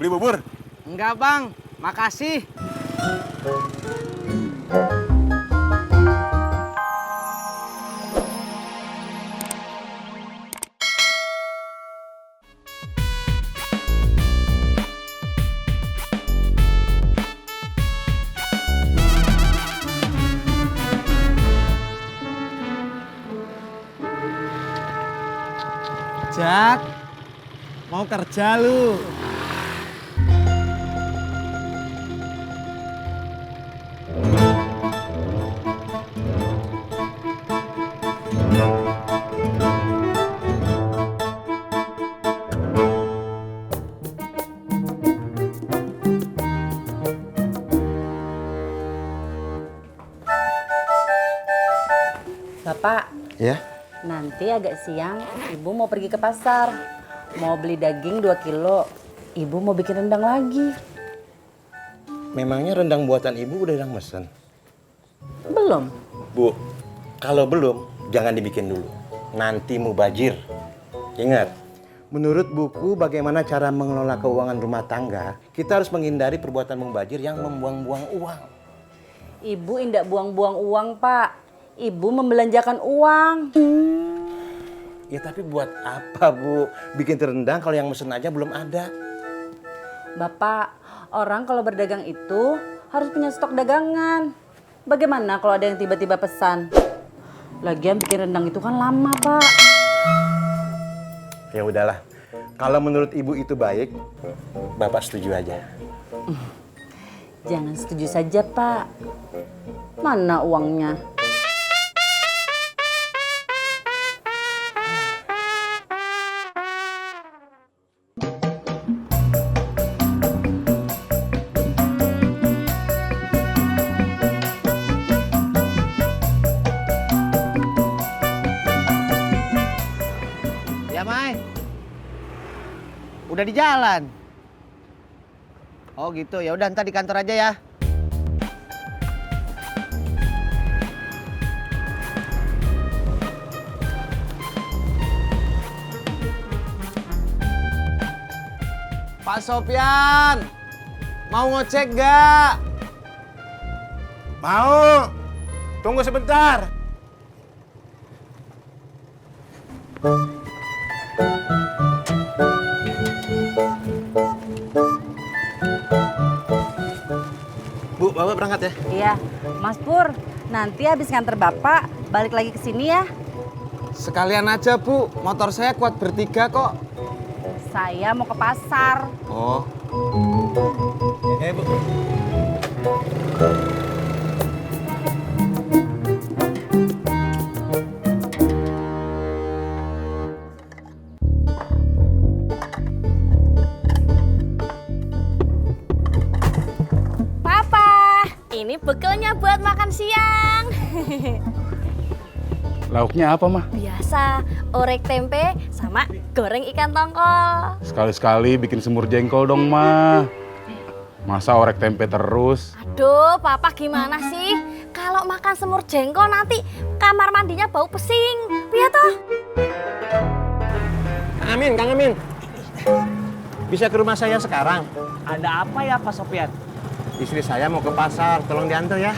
Beli bubur? Enggak bang, makasih. Jak, mau kerja lu? Bapak, Ya. nanti agak siang ibu mau pergi ke pasar. Mau beli daging 2 kilo. Ibu mau bikin rendang lagi. Memangnya rendang buatan ibu udah yang mesen? Belum? Bu, kalau belum, jangan dibikin dulu. Nanti mubazir. Ingat, menurut buku bagaimana cara mengelola keuangan rumah tangga, kita harus menghindari perbuatan mubazir yang membuang-buang uang. Ibu indak buang-buang uang, Pak. Ibu membelanjakan uang. Ya tapi buat apa, Bu? Bikin rendang kalau yang mesen aja belum ada. Bapak, orang kalau berdagang itu harus punya stok dagangan. Bagaimana kalau ada yang tiba-tiba pesan? Lagian bikin rendang itu kan lama, Pak. Ya udahlah. Kalau menurut Ibu itu baik, Bapak setuju aja. Jangan setuju saja, Pak. Mana uangnya? Ya Mai, udah di jalan. Oh gitu, ya udah ntar di kantor aja ya. Pak Sopyan, mau ngecek gak? Mau. Tunggu sebentar. Bu, Bapak berangkat ya? Iya, Mas Pur, nanti habis nganter Bapak, balik lagi ke sini ya. Sekalian aja Bu, motor saya kuat bertiga kok. Saya mau ke pasar. Oh, Bu. Papa, ini bekalnya buat makan siang. Lauknya apa, Mah? Biasa, orek tempe sama goreng ikan tongkol. Sekali-sekali bikin semur jengkol dong, Mah. Masa orek tempe terus? Aduh, Papa gimana sih? Kalau makan semur jengkol nanti kamar mandinya bau pesing. Piye toh? Kang Amin. Bisa ke rumah saya sekarang? Ada apa ya Pak Sopyan? Istri saya mau ke pasar, tolong diantar ya.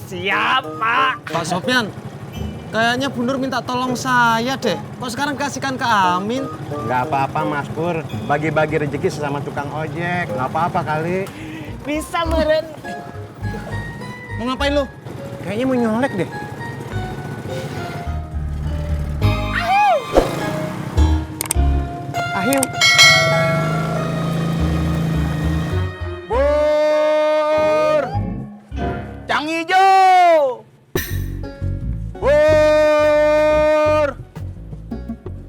Siap Pak. Pak Sopyan, kayaknya Bu Nur minta tolong saya deh. Kok sekarang kasihkan ke Amin? Nggak apa-apa, Mas Pur. Bagi-bagi rezeki sesama tukang ojek. Nggak apa-apa kali. Bisa meren. Mau ngapain lu? Kayaknya mau nyolek deh. Ayo. Bur! Cang hijau! Bur!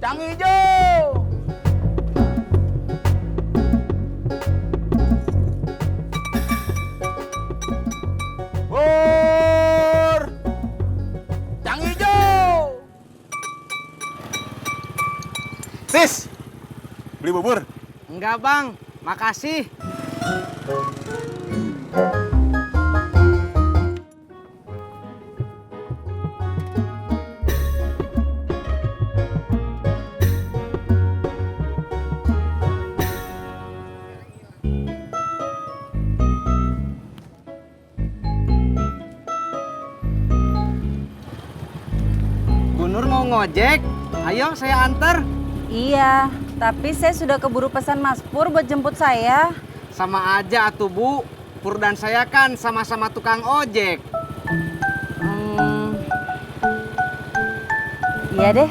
Cang hijau! Bur! Cang hijau! Tis! Beli bubur? Enggak bang, makasih. ngojek? Ayo saya anter. Iya, tapi saya sudah keburu pesan Mas Pur buat jemput saya. Sama aja atuh Bu. Pur dan saya kan sama-sama tukang ojek. Iya deh.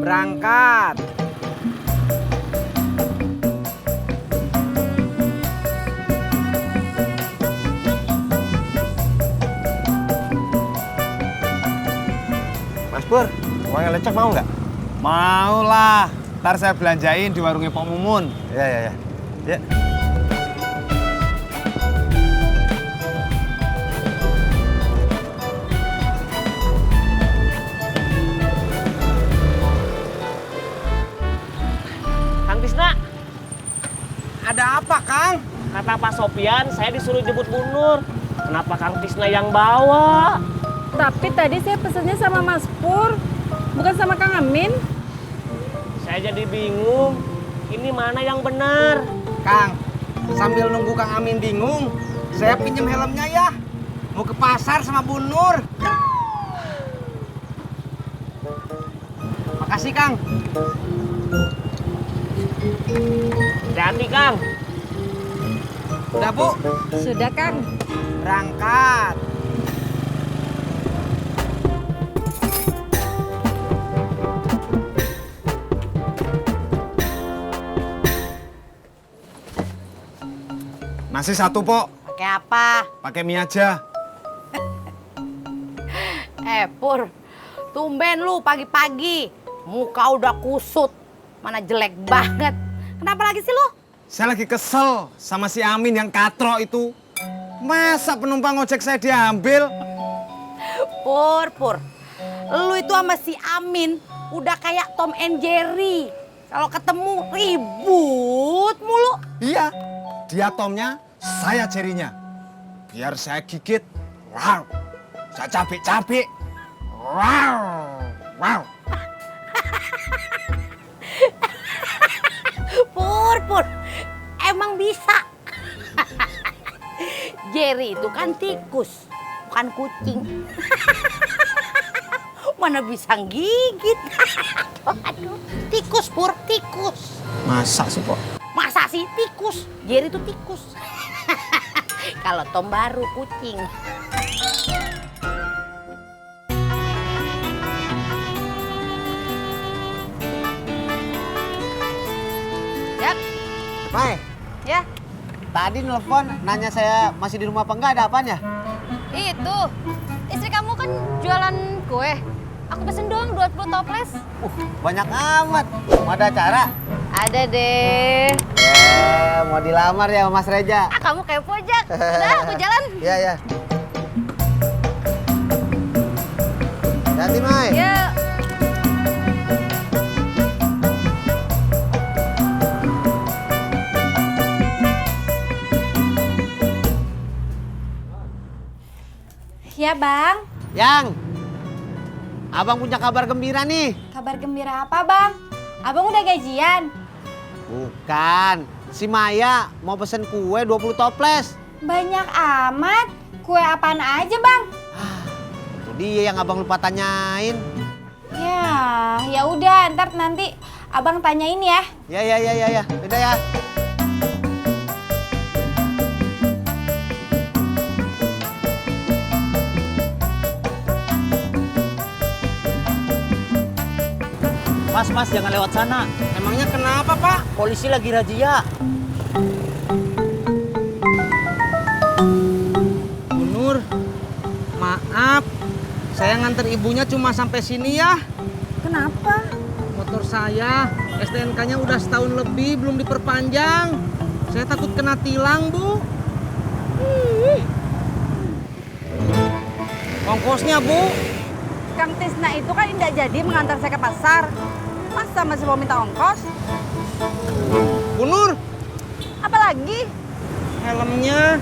Berangkat. Mas Pur, uangnya lecek mau nggak? Mau lah. Ntar saya belanjain di warungnya Pak Mumun. Ya, ya, ya. Ya. Kang Tisna, Ada apa, Kang? kata Pak Sopian saya disuruh jemput Bu Nur. Kenapa Kang Tisna yang bawa? Tapi tadi saya pesennya sama Mas Pur, bukan sama Kang Amin. Saya jadi bingung. Ini mana yang benar? Kang, sambil nunggu Kang Amin bingung, saya pinjem helmnya ya. Mau ke pasar sama Bu Nur. Makasih, Kang. Hati-hati Kang. Udah, Bu. Sudah, Kang. Berangkat. Nasi satu, Pok. Pakai apa? Pakai mie aja. Pur, tumben lu pagi-pagi. Muka udah kusut. Mana jelek banget. Kenapa lagi sih lu? Saya lagi kesel sama si Amin yang katro itu. Masa penumpang ojek saya diambil? Pur. Lu itu sama si Amin udah kayak Tom and Jerry. Kalau ketemu ribut mulu. Iya, dia Tomnya, saya Jerry-nya. Biar saya gigit, wow. Saya capek-capek, wow. Pur, emang bisa. Jerry itu kan tikus, bukan kucing. Mana bisa gigit. Aduh, tikus, Pur, tikus. Masa sih, Pok? Masa sih tikus? Jerry itu tikus. Kalau Tom baru kucing. Yap. Mai, Ya, tadi nelfon nanya saya masih di rumah apa enggak, ada apaan ya? Itu, istri kamu kan jualan kue. Aku pesen dong 20 toples. Banyak amat. Mau ada acara? Ada deh. Ya, mau dilamar ya sama Mas Reja. Ah, kamu kepo aja. Udah, aku jalan. Iya, ya. Hati, Mai. Ya. Ya, Bang. Yang, Abang punya kabar gembira nih. Kabar gembira apa, Bang? Abang udah gajian? Bukan, si Maya mau pesen kue 20 toples. Banyak amat. Kue apaan aja, Bang? Itu dia yang Abang lupa tanyain. Ya udah, ntar nanti Abang tanyain ya. Ya. Udah ya. Mas, jangan lewat sana. Emangnya kenapa, Pak? Polisi lagi razia. Bu Nur, maaf. Saya nganter ibunya cuma sampai sini ya. Kenapa? Motor saya, STNK-nya udah setahun lebih belum diperpanjang. Saya takut kena tilang, Bu. Ongkosnya, Bu. Kang Tisna itu kan tidak jadi mengantar saya ke pasar. Masa masih mau minta ongkos? Bu Nur, Apalagi? helmnya.